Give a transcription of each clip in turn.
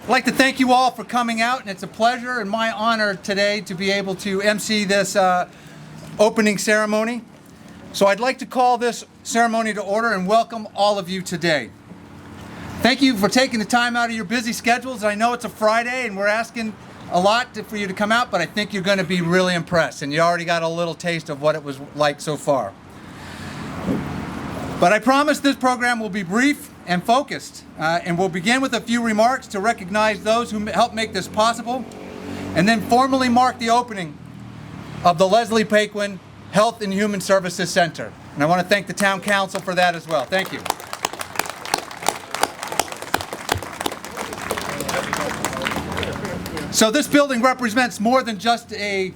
I'd like to thank you all for coming out, and it's a pleasure and my honor today to be able to MC this opening ceremony. So I'd like to call this ceremony to order and welcome all of you today. Thank you for taking the time out of your busy schedules. I know it's a Friday and we're asking a lot for you to come out, but I think you're going to be really impressed, and you already got a little taste of what it was like so far. But I promise this program will be brief and focused, and we'll begin with a few remarks to recognize those who helped make this possible, and then formally mark the opening of the Leslie Paquin Health and Human Services Center. And I want to thank the Town Council for that as well. Thank you. So this building represents more than just a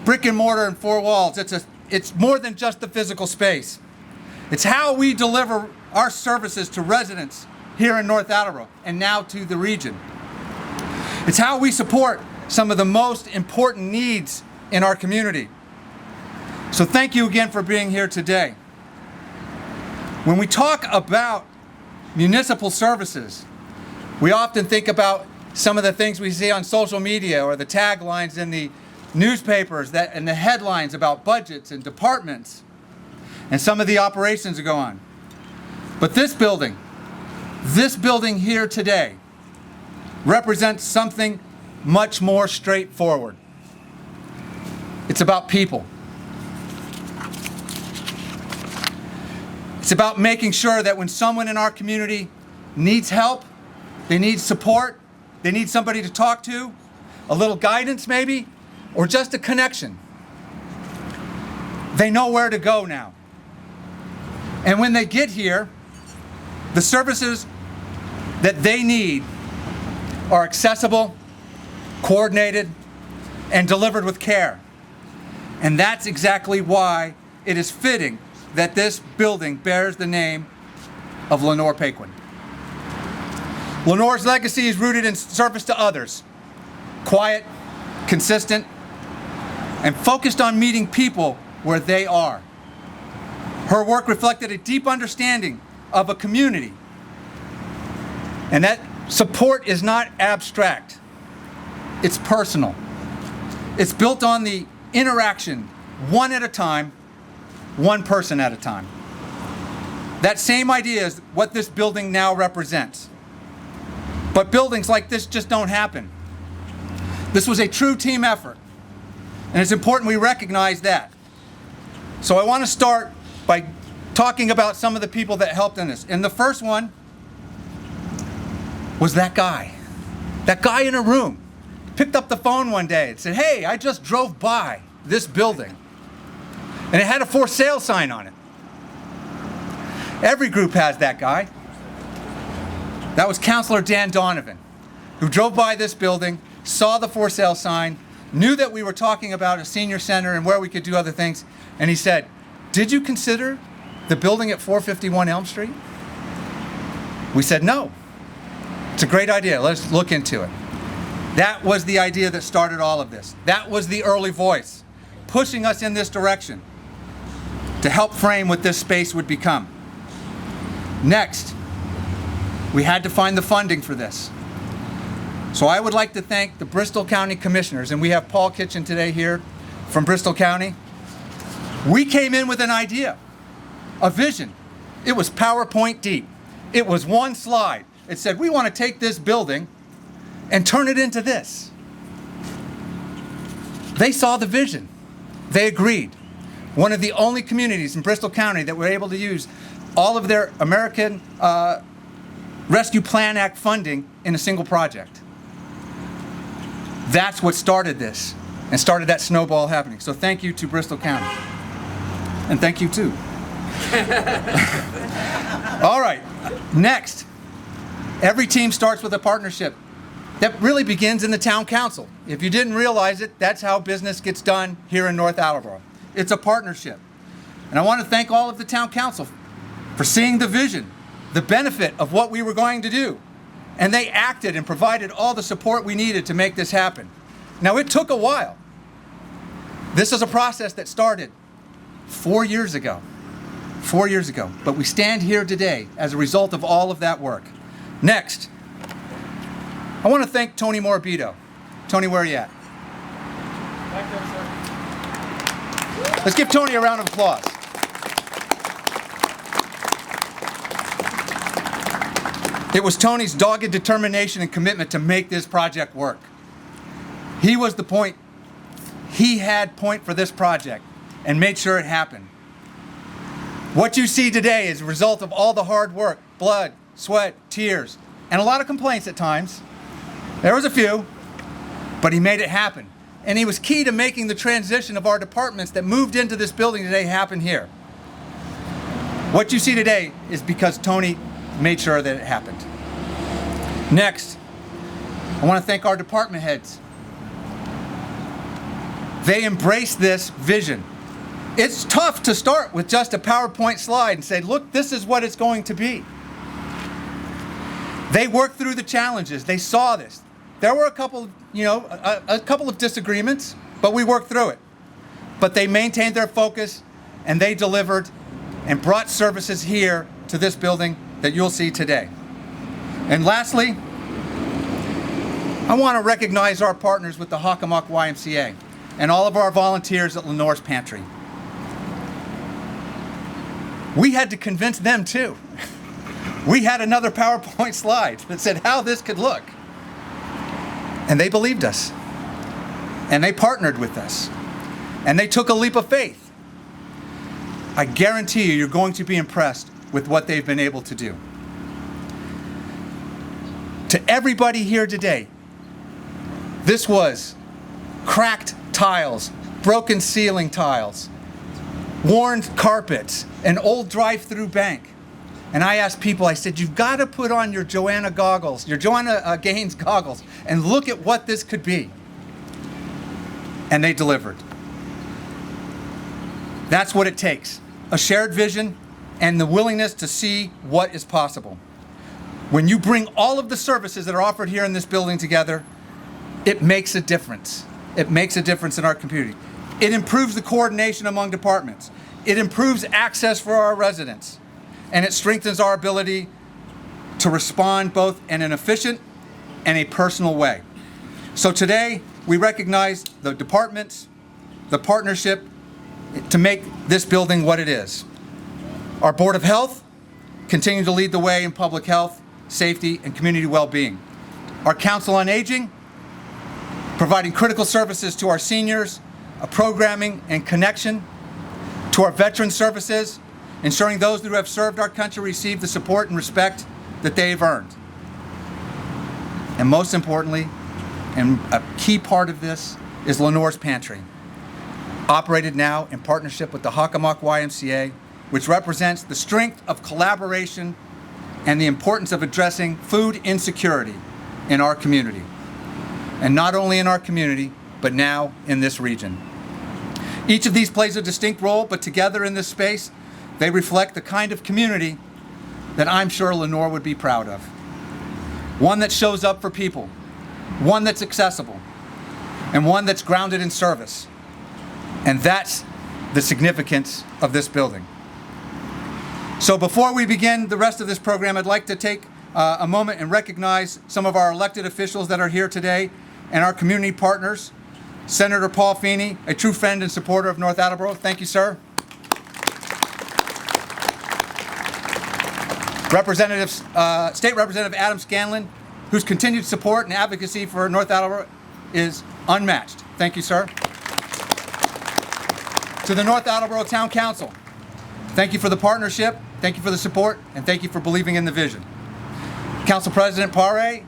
brick and mortar and four walls. It's more than just the physical space. It's how we deliver our services to residents here in North Attleboro and now to the region. It's how we support some of the most important needs in our community. So thank you again for being here today. When we talk about municipal services, we often think about some of the things we see on social media or the taglines in the newspapers and the headlines about budgets and departments and some of the operations that go on. But this building here today represents something much more straightforward. It's about people. It's about making sure that when someone in our community needs help, they need support, they need somebody to talk to, a little guidance maybe, or just a connection, they know where to go now. And when they get here, the services that they need are accessible, coordinated, and delivered with care. And that's exactly why it is fitting that this building bears the name of Lenore Paquin. Lenore's legacy is rooted in service to others, quiet, consistent, and focused on meeting people where they are. Her work reflected a deep understanding of a community, and that support is not abstract, it's personal. It's built on the interaction, one at a time, one person at a time. That same idea is what this building now represents. But buildings like this just don't happen. This was a true team effort, and it's important we recognize that. So I want to start by talking about some of the people that helped in this. And the first one was that guy in a room. Picked up the phone one day and said, "Hey, I just drove by this building, and it had a for sale sign on it." Every group has that guy. That was Councilor Dan Donovan, who drove by this building, saw the for sale sign, knew that we were talking about a senior center and where we could do other things, and he said, "Did you consider the building at 451 Elm Street?" We said, "No. It's a great idea. Let's look into it." That was the idea that started all of this. That was the early voice, pushing us in this direction to help frame what this space would become. Next, we had to find the funding for this. So I would like to thank the Bristol County Commissioners, and we have Paul Kitchen today here from Bristol County. We came in with an idea, a vision. It was PowerPoint deep. It was one slide. It said, we want to take this building and turn it into this. They saw the vision. They agreed. One of the only communities in Bristol County that were able to use all of their American Rescue Plan Act funding in a single project. That's what started this and started that snowball happening. So thank you to Bristol County. And thank you too. All right, next. Every team starts with a partnership that really begins in the town council. If you didn't realize it, that's how business gets done here in North Attleboro. It's a partnership. And I want to thank all of the town council for seeing the vision, the benefit of what we were going to do. And they acted and provided all the support we needed to make this happen. Now, it took a while. This is a process that started 4 years ago. 4 years ago. But we stand here today as a result of all of that work. Next. I want to thank Tony Morabito. Tony, where are you at? Back there, sir. Let's give Tony a round of applause. It was Tony's dogged determination and commitment to make this project work. He was the point. He had point for this project and made sure it happened. What you see today is a result of all the hard work, blood, sweat, tears, and a lot of complaints at times. There was a few, but he made it happen. And he was key to making the transition of our departments that moved into this building today happen here. What you see today is because Tony made sure that it happened. Next, I want to thank our department heads. They embraced this vision. It's tough to start with just a PowerPoint slide and say, look, this is what it's going to be. They worked through the challenges. They saw this. There were a couple of disagreements, but we worked through it. But they maintained their focus and they delivered and brought services here to this building that you'll see today. And lastly, I want to recognize our partners with the Hockomock YMCA and all of our volunteers at Lenores Pantry. We had to convince them too. We had another PowerPoint slide that said how this could look. And they believed us. And they partnered with us. And they took a leap of faith. I guarantee you, you're going to be impressed with what they've been able to do. To everybody here today, this was cracked tiles, broken ceiling tiles, worn carpets, an old drive-through bank. And I asked people, I said, you've got to put on your Joanna Gaines goggles and look at what this could be. And they delivered. That's what it takes. A shared vision and the willingness to see what is possible. When you bring all of the services that are offered here in this building together, it makes a difference. It makes a difference in our community. It improves the coordination among departments. It improves access for our residents. And it strengthens our ability to respond both in an efficient and a personal way. So today, we recognize the departments, the partnership to make this building what it is. Our Board of Health continue to lead the way in public health, safety, and community well-being. Our Council on Aging, providing critical services to our seniors, a programming and connection to our veteran services, ensuring those who have served our country receive the support and respect that they've earned. And most importantly, and a key part of this, is Lenores Pantry, operated now in partnership with the Hockomock YMCA, which represents the strength of collaboration and the importance of addressing food insecurity in our community. And not only in our community, but now in this region. Each of these plays a distinct role, but together in this space, they reflect the kind of community that I'm sure Lenore would be proud of. One that shows up for people, one that's accessible, and one that's grounded in service. And that's the significance of this building. So before we begin the rest of this program, I'd like to take a moment and recognize some of our elected officials that are here today and our community partners. Senator Paul Feeney, a true friend and supporter of North Attleboro. Thank you, sir. State Representative Adam Scanlon, whose continued support and advocacy for North Attleboro is unmatched. Thank you, sir. To the North Attleboro Town Council, thank you for the partnership, thank you for the support, and thank you for believing in the vision. Council President Pare,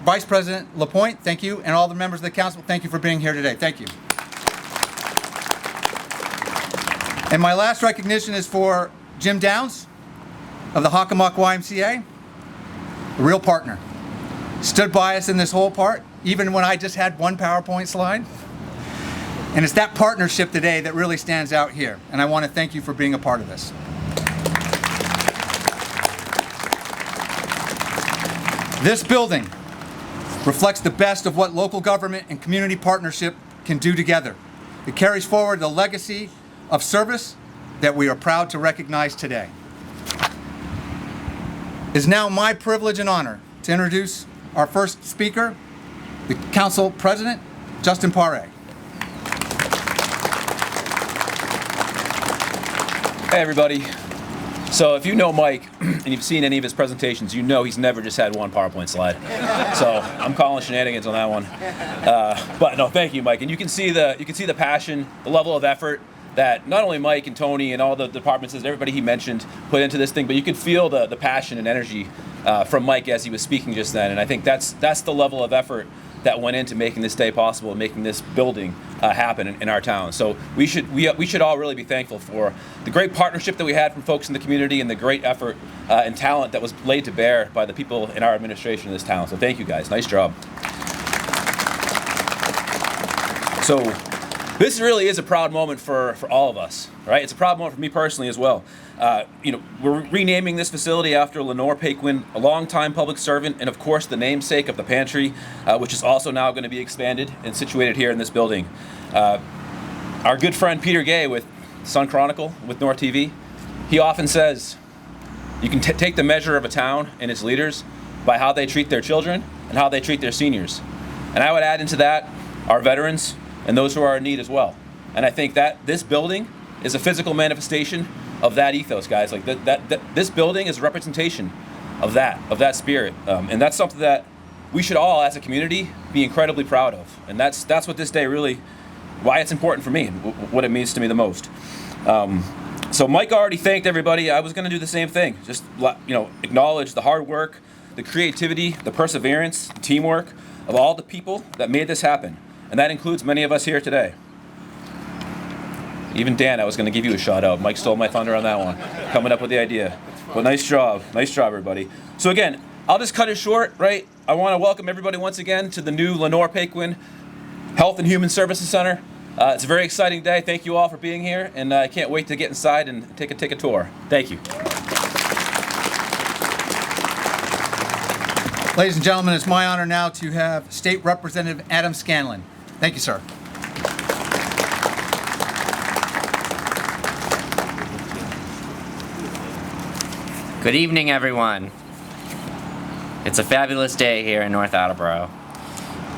Vice President LaPointe, thank you, and all the members of the council, thank you for being here today. Thank you. And my last recognition is for Jim Downs of the Hockomock YMCA, a real partner. Stood by us in this whole part, even when I just had one PowerPoint slide. And it's that partnership today that really stands out here. And I want to thank you for being a part of this. This building reflects the best of what local government and community partnership can do together. It carries forward the legacy of service that we are proud to recognize today. It is now my privilege and honor to introduce our first speaker, the Council President, Justin Paré. Hey everybody. So if you know Mike and you've seen any of his presentations, you know he's never just had one PowerPoint slide. So I'm calling shenanigans on that one. But no, thank you, Mike. And you can see the passion, the level of effort that not only Mike and Tony and all the departments, everybody he mentioned, put into this thing, but you could feel the passion and energy from Mike as he was speaking just then. And I think that's the level of effort that went into making this day possible and making this building happen in our town. So we should all really be thankful for the great partnership that we had from folks in the community and the great effort and talent that was laid to bear by the people in our administration in this town. So thank you guys, nice job. So this really is a proud moment for all of us, right? It's a proud moment for me personally as well. We're renaming this facility after Lenore Paquin, a longtime public servant, and of course the namesake of the Pantry, which is also now going to be expanded and situated here in this building. Our good friend Peter Gay with Sun Chronicle, with North TV, he often says, you can take the measure of a town and its leaders by how they treat their children and how they treat their seniors. And I would add into that our veterans and those who are in need as well. And I think that this building is a physical manifestation of that ethos, guys. Like this building is a representation of that spirit. And that's something that we should all, as a community, be incredibly proud of. And that's what this day really, why it's important for me, and what it means to me the most. So Mike already thanked everybody. I was gonna do the same thing. Just acknowledge the hard work, the creativity, the perseverance, the teamwork of all the people that made this happen. And that includes many of us here today. Even Dan, I was going to give you a shout out. Mike stole my thunder on that one, coming up with the idea. But nice job, everybody. So again, I'll just cut it short, right? I want to welcome everybody once again to the new Lenore Paquin Health and Human Services Center. It's a very exciting day. Thank you all for being here, and I can't wait to get inside and take a tour. Thank you. Ladies and gentlemen, it's my honor now to have State Representative Adam Scanlon. Thank you, sir. Good evening, everyone. It's a fabulous day here in North Attleboro.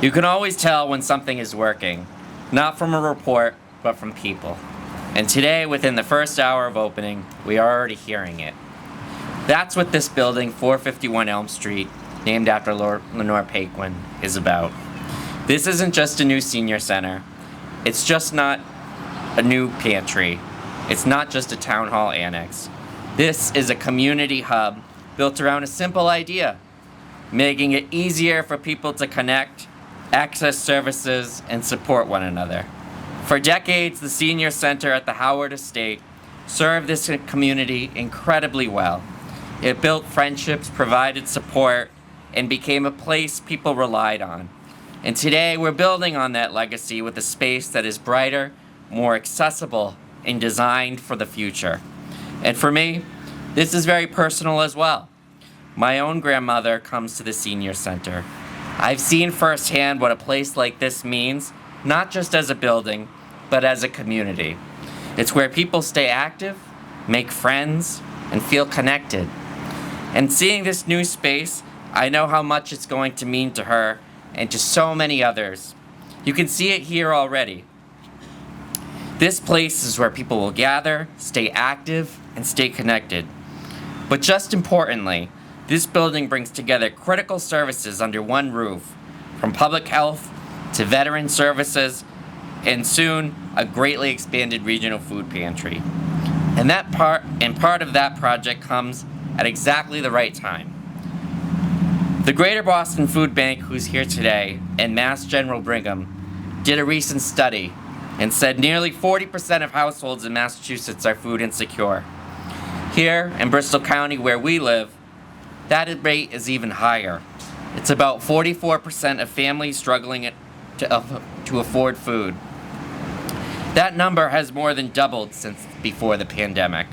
You can always tell when something is working, not from a report, but from people. And today, within the first hour of opening, we are already hearing it. That's what this building, 451 Elm Street, named after Lenore Paquin, is about. This isn't just a new senior center. It's just not a new pantry. It's not just a town hall annex. This is a community hub built around a simple idea, making it easier for people to connect, access services, and support one another. For decades, the senior center at the Howard Estate served this community incredibly well. It built friendships, provided support, and became a place people relied on. And today we're building on that legacy with a space that is brighter, more accessible, and designed for the future. And for me, this is very personal as well. My own grandmother comes to the senior center. I've seen firsthand what a place like this means, not just as a building, but as a community. It's where people stay active, make friends, and feel connected. And seeing this new space, I know how much it's going to mean to her and to so many others. You can see it here already. This place is where people will gather, stay active, and stay connected. But just importantly, this building brings together critical services under one roof, from public health to veteran services, and soon a greatly expanded regional food pantry. And part of that project comes at exactly the right time. The Greater Boston Food Bank, who's here today, and Mass General Brigham did a recent study and said nearly 40% of households in Massachusetts are food insecure. Here in Bristol County, where we live, that rate is even higher. It's about 44% of families struggling to afford food. That number has more than doubled since before the pandemic.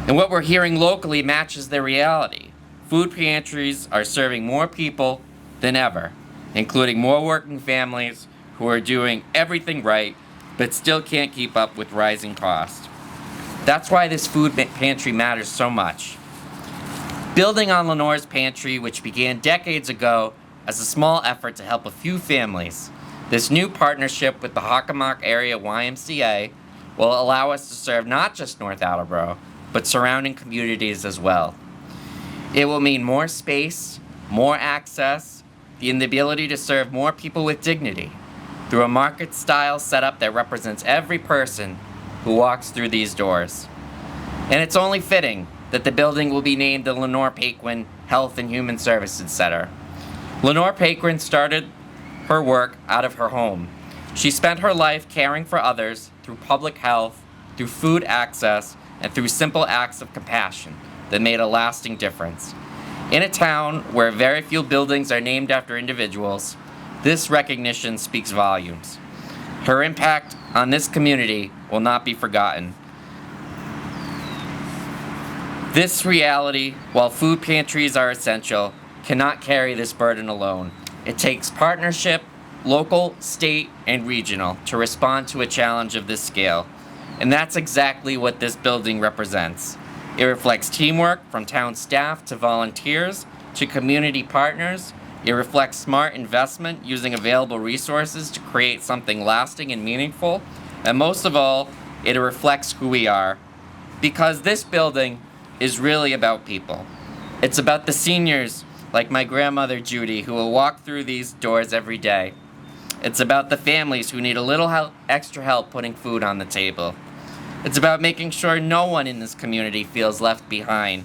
And what we're hearing locally matches the reality. Food pantries are serving more people than ever, including more working families who are doing everything right, but still can't keep up with rising costs. That's why this food pantry matters so much. Building on Lenore's Pantry, which began decades ago as a small effort to help a few families, this new partnership with the Hockomock Area YMCA will allow us to serve not just North Attleboro, but surrounding communities as well. It will mean more space, more access, and the ability to serve more people with dignity through a market-style setup that represents every person who walks through these doors. And it's only fitting that the building will be named the Lenore Paquin Health and Human Services Center. Lenore Paquin started her work out of her home. She spent her life caring for others through public health, through food access, and through simple acts of compassion that made a lasting difference. In a town where very few buildings are named after individuals, this recognition speaks volumes. Her impact on this community will not be forgotten. This reality, while food pantries are essential, cannot carry this burden alone. It takes partnership, local, state, and regional, to respond to a challenge of this scale. And that's exactly what this building represents. It reflects teamwork from town staff to volunteers to community partners. It reflects smart investment using available resources to create something lasting and meaningful. And most of all, it reflects who we are. Because this building is really about people. It's about the seniors, like my grandmother Judy, who will walk through these doors every day. It's about the families who need a little extra help putting food on the table. It's about making sure no one in this community feels left behind.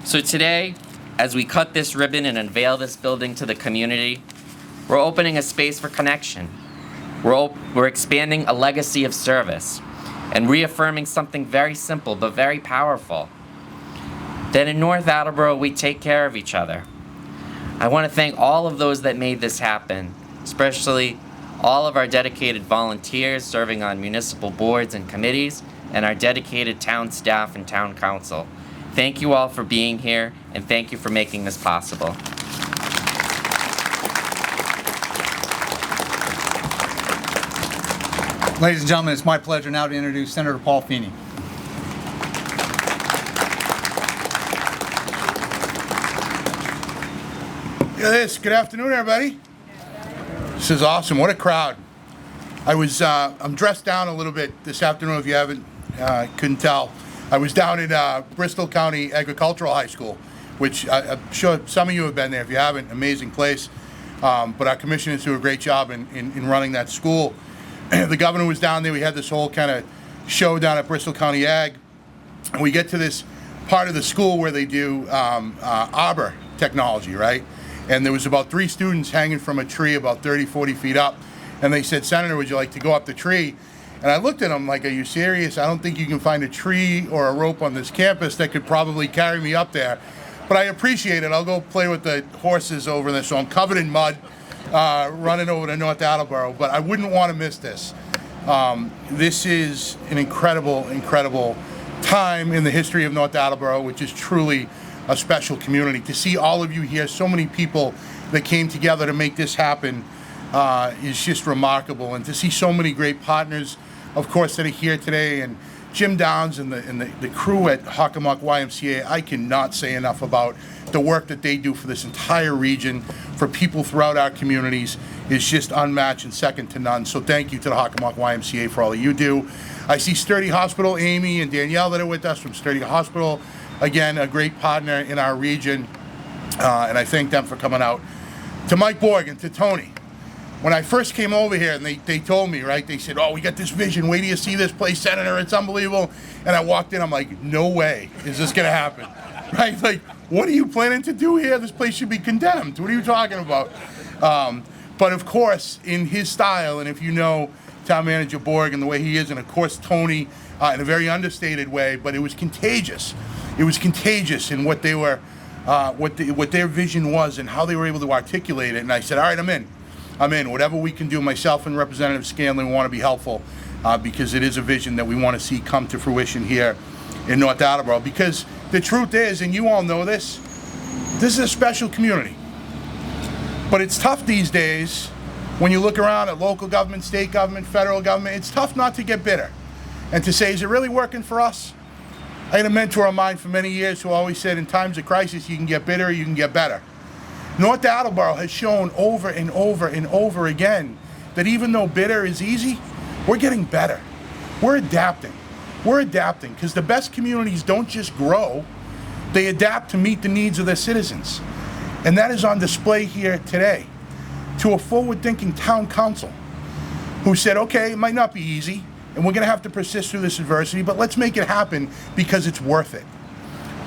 So today, as we cut this ribbon and unveil this building to the community, we're opening a space for connection. We're expanding a legacy of service and reaffirming something very simple but very powerful. That in North Attleboro, we take care of each other. I want to thank all of those that made this happen, especially all of our dedicated volunteers serving on municipal boards and committees, and our dedicated town staff and town council. Thank you all for being here, and thank you for making this possible. Ladies and gentlemen, it's my pleasure now to introduce Senator Paul Feeney. Look at this. Good afternoon, everybody. This is awesome. What a crowd. I'm dressed down a little bit this afternoon, if you couldn't tell. I was down at Bristol County Agricultural High School, which I'm sure some of you have been there. If you haven't, amazing place. But our commissioners do a great job in running that school. The governor was down there. We had this whole kind of show down at Bristol County Ag. And we get to this part of the school where they do arbor technology, right? And there was about 3 students hanging from a tree about 30, 40 feet up. And they said, "Senator, would you like to go up the tree?" And I looked at them like, "Are you serious? I don't think you can find a tree or a rope on this campus that could probably carry me up there." But I appreciate it. I'll go play with the horses over there. So I'm covered in mud, running over to North Attleboro. But I wouldn't want to miss this. This is an incredible, incredible time in the history of North Attleboro, which is truly a special community. To see all of you here, so many people that came together to make this happen, is just remarkable. And to see so many great partners, of course, that are here today, and Jim Downs and the crew at Hockomock YMCA, I cannot say enough about the work that they do for this entire region, for people throughout our communities, is just unmatched and second to none. So thank you to the Hockomock YMCA for all that you do. I see Sturdy Hospital, Amy and Danielle that are with us from Sturdy Hospital. Again, a great partner in our region, and I thank them for coming out. To Mike Borg and to Tony, when I first came over here and they told me, right, they said, "Oh, we got this vision, wait till you see this place, Senator, it's unbelievable." And I walked in, I'm like, no way is this gonna happen, right? Like, what are you planning to do here? This place should be condemned. What are you talking about? But of course, in his style, and if you know Town Manager Borg and the way he is, and of course Tony, in a very understated way, but it was contagious. It was contagious in what they were, what their vision was and how they were able to articulate it. And I said, all right, I'm in. Whatever we can do, myself and Representative Scanlon, we want to be helpful because it is a vision that we want to see come to fruition here in North Attleboro. Because the truth is, and you all know this is a special community. But it's tough these days when you look around at local government, state government, federal government. It's tough not to get bitter and to say, is it really working for us? I had a mentor of mine for many years who always said in times of crisis you can get bitter or you can get better. North Attleboro has shown over and over and over again that even though bitter is easy, we're getting better. We're adapting. We're adapting because the best communities don't just grow, they adapt to meet the needs of their citizens. And that is on display here today to a forward-thinking town council who said, okay, it might not be easy, and we're gonna have to persist through this adversity, but let's make it happen because it's worth it.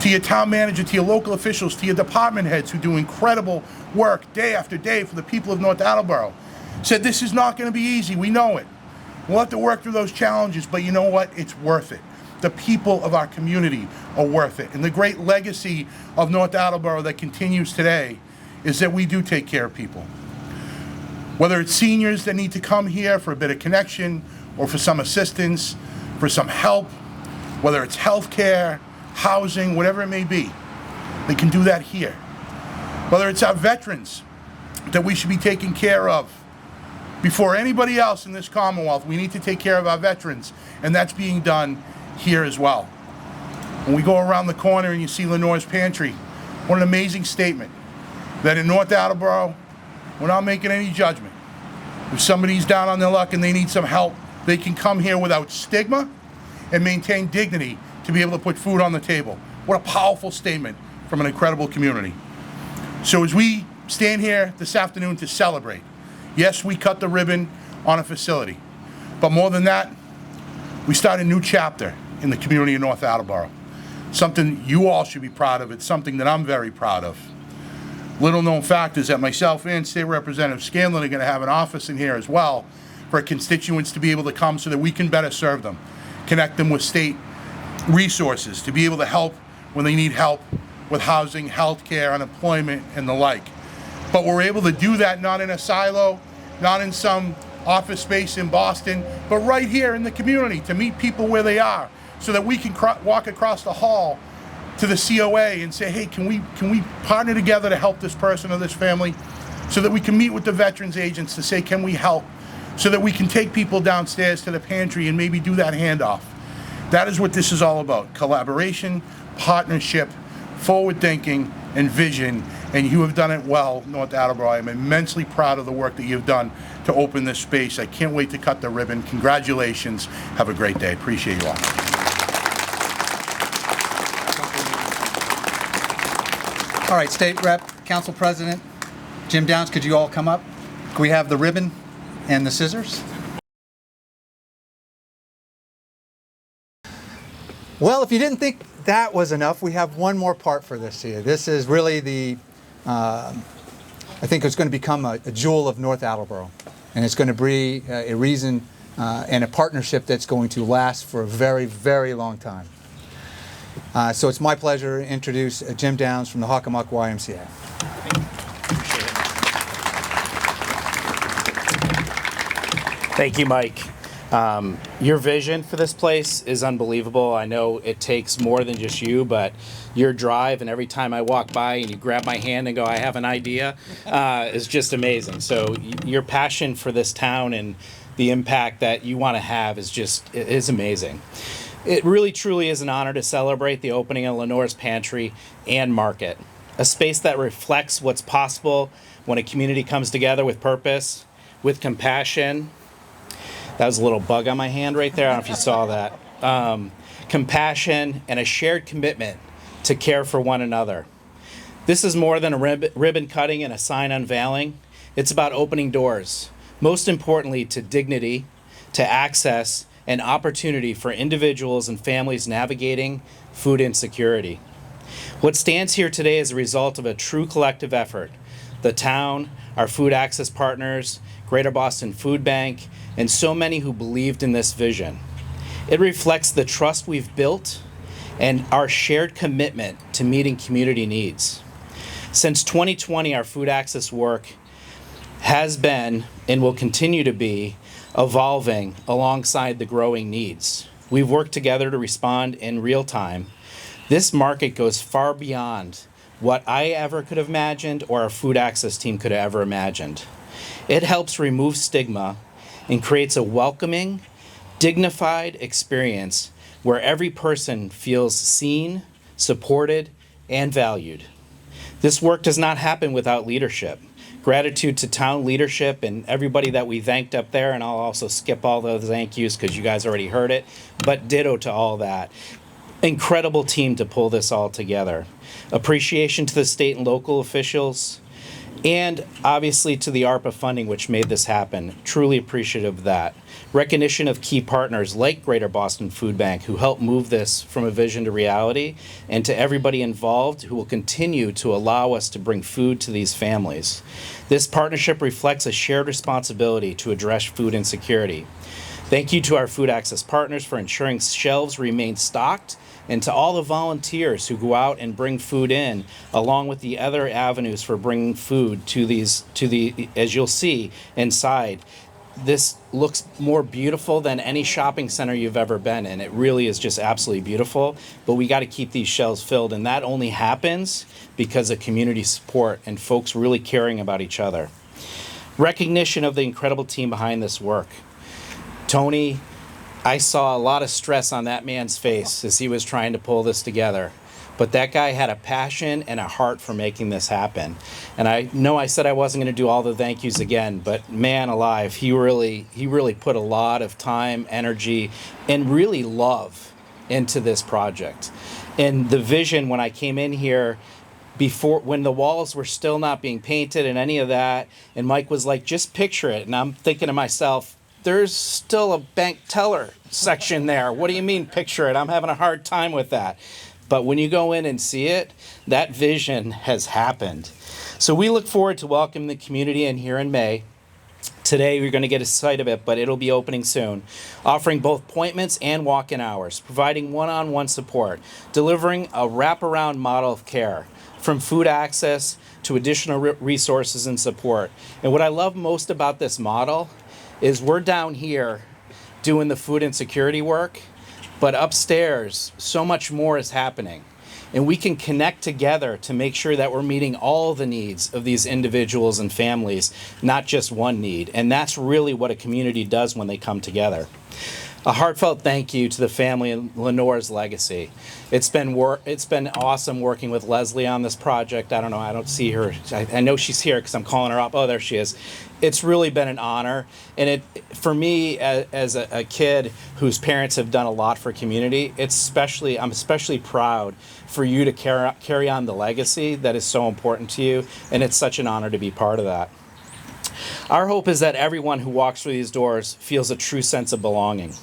To your town manager, to your local officials, to your department heads who do incredible work day after day for the people of North Attleboro, said this is not gonna be easy, we know it. We'll have to work through those challenges, but you know what? It's worth it. The people of our community are worth it. And the great legacy of North Attleboro that continues today is that we do take care of people. Whether it's seniors that need to come here for a bit of connection or for some assistance, for some help, whether it's healthcare, housing, whatever it may be, they can do that here. Whether it's our veterans that we should be taking care of, before anybody else in this Commonwealth, we need to take care of our veterans, and that's being done here as well. When we go around the corner and you see Lenores Pantry, what an amazing statement that in North Attleboro, we're not making any judgment. If somebody's down on their luck and they need some help, they can come here without stigma and maintain dignity to be able to put food on the table. What a powerful statement from an incredible community. So as we stand here this afternoon to celebrate, yes, we cut the ribbon on a facility, but more than that, we start a new chapter in the community of North Attleboro. Something you all should be proud of. It's something that I'm very proud of. Little known fact is that myself and State Representative Scanlon are going to have an office in here as well for constituents to be able to come so that we can better serve them, connect them with state resources to be able to help when they need help with housing, healthcare, unemployment, and the like. But we're able to do that not in a silo, not in some office space in Boston, but right here in the community to meet people where they are so that we can walk across the hall to the COA and say, hey, can we partner together to help this person or this family, so that we can meet with the veterans agents to say, can we help, so that we can take people downstairs to the pantry and maybe do that handoff. That is what this is all about: collaboration, partnership, forward thinking, and vision. And you have done it well, North Attleboro. I'm immensely proud of the work that you've done to open this space. I can't wait to cut the ribbon. Congratulations. Have a great day. Appreciate you all. All right, State Rep, Council President, Jim Downs, could you all come up? Could we have the ribbon and the scissors? Well, if you didn't think that was enough, we have one more part for this here. This is really the, I think it's going to become a jewel of North Attleboro. And it's going to be a reason and a partnership that's going to last for a very, very long time. So it's my pleasure to introduce Jim Downs from the Hockomock YMCA. Thank you, Mike. Your vision for this place is unbelievable. I know it takes more than just you, but your drive and every time I walk by and you grab my hand and go, I have an idea, is just amazing. So your passion for this town and the impact that you want to have is amazing. It really truly is an honor to celebrate the opening of Lenores Pantry and Market, a space that reflects what's possible when a community comes together with purpose, with compassion. That was a little bug on my hand right there. I don't know if you saw that. Compassion and a shared commitment to care for one another. This is more than a ribbon cutting and a sign unveiling. It's about opening doors, most importantly to dignity, to access, and opportunity for individuals and families navigating food insecurity. What stands here today is a result of a true collective effort. The town, our food access partners, Greater Boston Food Bank, and so many who believed in this vision. It reflects the trust we've built and our shared commitment to meeting community needs. Since 2020, our food access work has been and will continue to be evolving alongside the growing needs. We've worked together to respond in real time. This market goes far beyond what I ever could have imagined or our food access team could have ever imagined. It helps remove stigma and creates a welcoming, dignified experience where every person feels seen, supported, and valued. This work does not happen without leadership. Gratitude to town leadership and everybody that we thanked up there, and I'll also skip all those thank yous because you guys already heard it, but ditto to all that. Incredible team to pull this all together. Appreciation to the state and local officials, and obviously to the ARPA funding which made this happen. Truly appreciative of that. Recognition of key partners like Greater Boston Food Bank who helped move this from a vision to reality, and to everybody involved who will continue to allow us to bring food to these families. This partnership reflects a shared responsibility to address food insecurity. Thank you to our food access partners for ensuring shelves remain stocked, and to all the volunteers who go out and bring food in, along with the other avenues for bringing food to the, as you'll see inside. This looks more beautiful than any shopping center you've ever been in. It really is just absolutely beautiful, but we got to keep these shelves filled, and that only happens because of community support and folks really caring about each other. Recognition of the incredible team behind this work. Tony, I saw a lot of stress on that man's face as he was trying to pull this together. But that guy had a passion and a heart for making this happen. And I know I said I wasn't going to do all the thank yous again, but man alive, he really put a lot of time, energy, and really love into this project. And the vision when I came in here, before, when the walls were still not being painted and any of that, and Mike was like, just picture it. And I'm thinking to myself, there's still a bank teller section there. What do you mean picture it? I'm having a hard time with that. But when you go in and see it, that vision has happened. So we look forward to welcoming the community in here in May. Today we're going to get a sight of it, but it'll be opening soon. Offering both appointments and walk-in hours, providing one-on-one support, delivering a wraparound model of care, from food access to additional resources and support. And what I love most about this model is we're down here doing the food insecurity work, but upstairs, so much more is happening. And we can connect together to make sure that we're meeting all the needs of these individuals and families, not just one need. And that's really what a community does when they come together. A heartfelt thank you to the family in Lenores legacy. It's been awesome working with Leslie on this project. I don't know, I don't see her. I know she's here because I'm calling her up. Oh, there she is. It's really been an honor. And for me, as a kid whose parents have done a lot for community, I'm especially proud for you to carry on the legacy that is so important to you. And it's such an honor to be part of that. Our hope is that everyone who walks through these doors feels a true sense of belonging,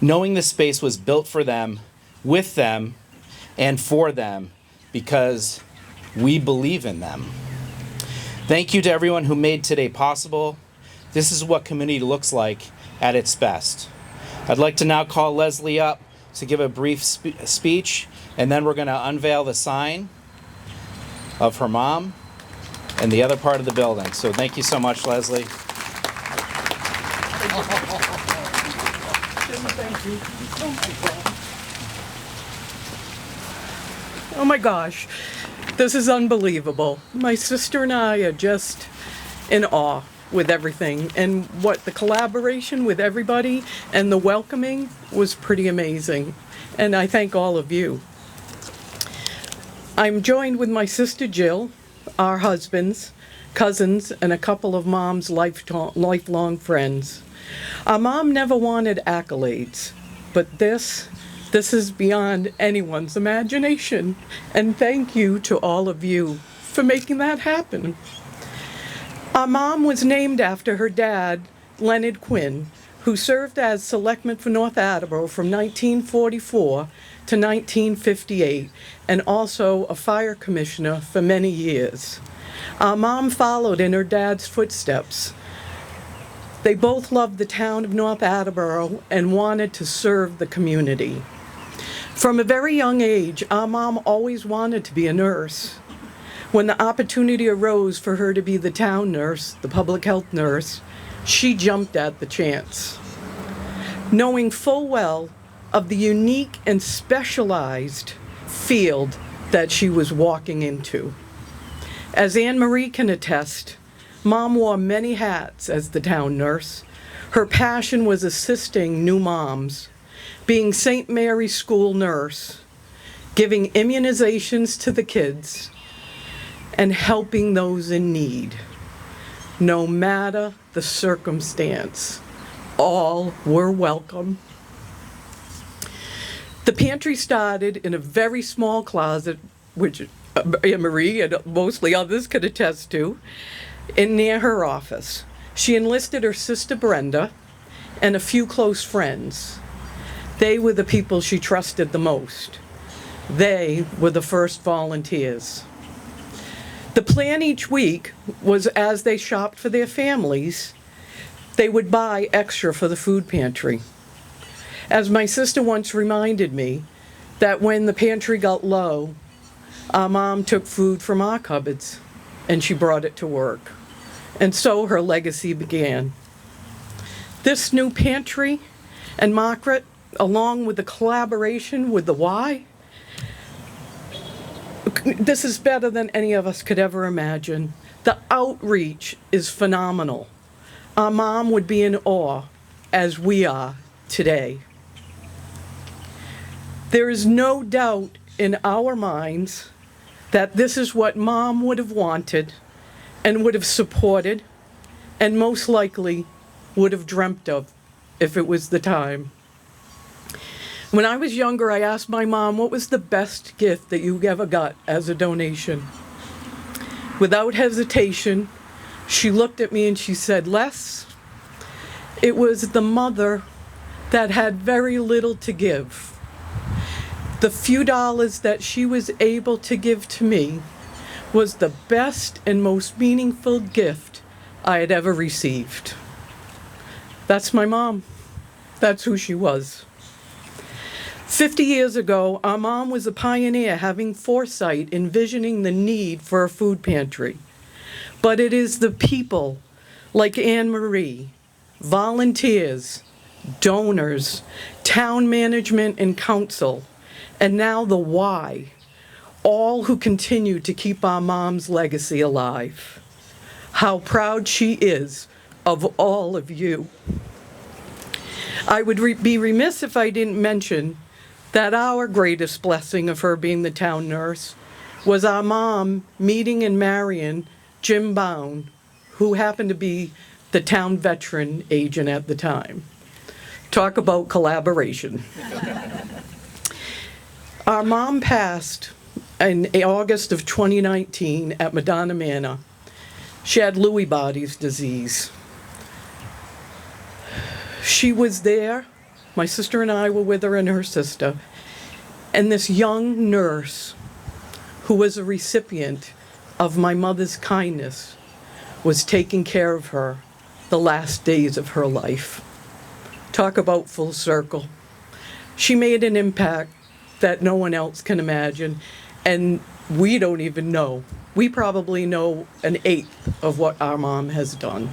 knowing the space was built for them, with them, and for them, because we believe in them. Thank you to everyone who made today possible. This is what community looks like at its best. I'd like to now call Leslie up to give a brief speech, and then we're going to unveil the sign of her mom and the other part of the building. So thank you so much, Leslie. Oh my gosh, this is unbelievable. My sister and I are just in awe with everything, and what the collaboration with everybody and the welcoming was pretty amazing. And I thank all of you. I'm joined with my sister Jill, our husbands, cousins, and a couple of Mom's lifelong friends. Our mom never wanted accolades, but this is beyond anyone's imagination. And thank you to all of you for making that happen. Our mom was named after her dad, Leonard Quinn, who served as selectman for North Attleboro from 1944 to 1958, and also a fire commissioner for many years. Our mom followed in her dad's footsteps. They both loved the town of North Attleboro and wanted to serve the community. From a very young age, our mom always wanted to be a nurse. When the opportunity arose for her to be the town nurse, the public health nurse, she jumped at the chance. Knowing full well of the unique and specialized field that she was walking into. As Anne Marie can attest, Mom wore many hats as the town nurse. Her passion was assisting new moms, being St. Mary's school nurse, giving immunizations to the kids, and helping those in need, no matter the circumstance. All were welcome. The pantry started in a very small closet, which Anne Marie and mostly others could attest to, near her office. She enlisted her sister Brenda and a few close friends. They were the people she trusted the most. They were the first volunteers. The plan each week was, as they shopped for their families, they would buy extra for the food pantry. As my sister once reminded me, that when the pantry got low, our mom took food from our cupboards and she brought it to work. And so her legacy began. This new pantry and Margaret, along with the collaboration with the Y, this is better than any of us could ever imagine. The outreach is phenomenal. Our mom would be in awe, as we are today. There is no doubt in our minds that this is what Mom would have wanted and would have supported and most likely would have dreamt of if it was the time. When I was younger, I asked my mom, what was the best gift that you ever got as a donation? Without hesitation, she looked at me and she said, Les, it was the mother that had very little to give. The few dollars that she was able to give to me was the best and most meaningful gift I had ever received. That's my mom. That's who she was. 50 years ago, our mom was a pioneer, having foresight, envisioning the need for a food pantry. But it is the people like Anne Marie, volunteers, donors, town management and council, and now the Y, all who continue to keep our mom's legacy alive. How proud she is of all of you. I would be remiss if I didn't mention that our greatest blessing of her being the town nurse was our mom meeting and marrying Jim Bound, who happened to be the town veteran agent at the time. Talk about collaboration. Our mom passed in August of 2019 at Madonna Manor. She had Lewy body's disease. She was there. My sister and I were with her and her sister. And this young nurse, who was a recipient of my mother's kindness, was taking care of her the last days of her life. Talk about full circle. She made an impact that no one else can imagine, and we don't even know. We probably know an eighth of what our mom has done.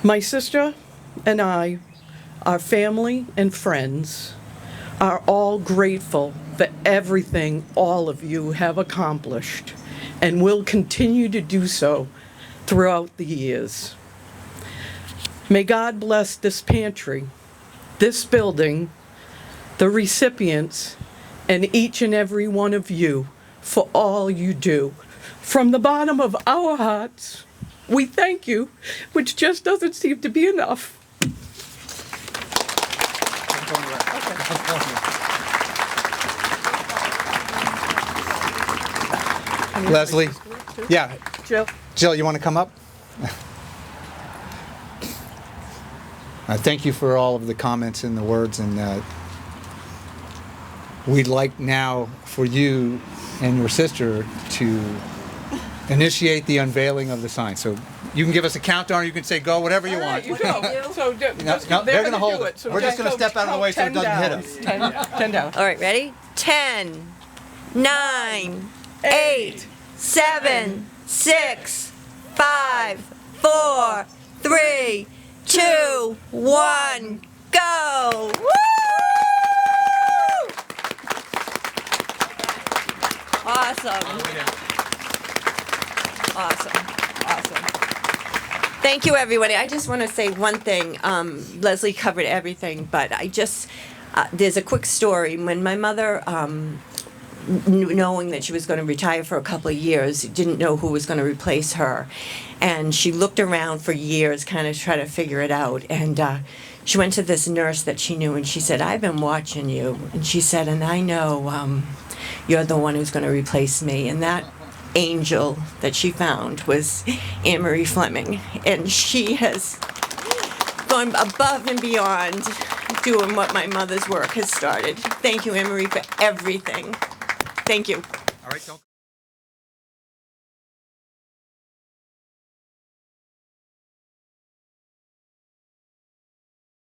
My sister and I, our family and friends, are all grateful for everything all of you have accomplished and will continue to do so throughout the years. May God bless this pantry, this building, the recipients, and each and every one of you for all you do. From the bottom of our hearts, we thank you, which just doesn't seem to be enough. Leslie? Yeah. Jill, You want to come up? Thank you for all of the comments and the words, and we'd like now for you and your sister to initiate the unveiling of the sign. So you can give us a countdown, or you can say go, whatever you want. You go. So No, they're going to hold it. We're just going to step out of the way so it doesn't hit us. 10 down. All right, ready? 10, 9, 8, 7, 6, 5, 4, 3, 2, 1, go! Woo! Awesome. Awesome. Thank you, everybody. I just want to say one thing. Leslie covered everything, but there's a quick story. When my mother, knowing that she was going to retire for a couple of years, didn't know who was going to replace her. And she looked around for years, kind of try to figure it out. And she went to this nurse that she knew, and she said, I've been watching you. And she said, and I know you're the one who's going to replace me. And that angel that she found was Anne Marie Fleming. And she has gone above and beyond doing what my mother's work has started. Thank you, Anne Marie, for everything. Thank you. All right, don't.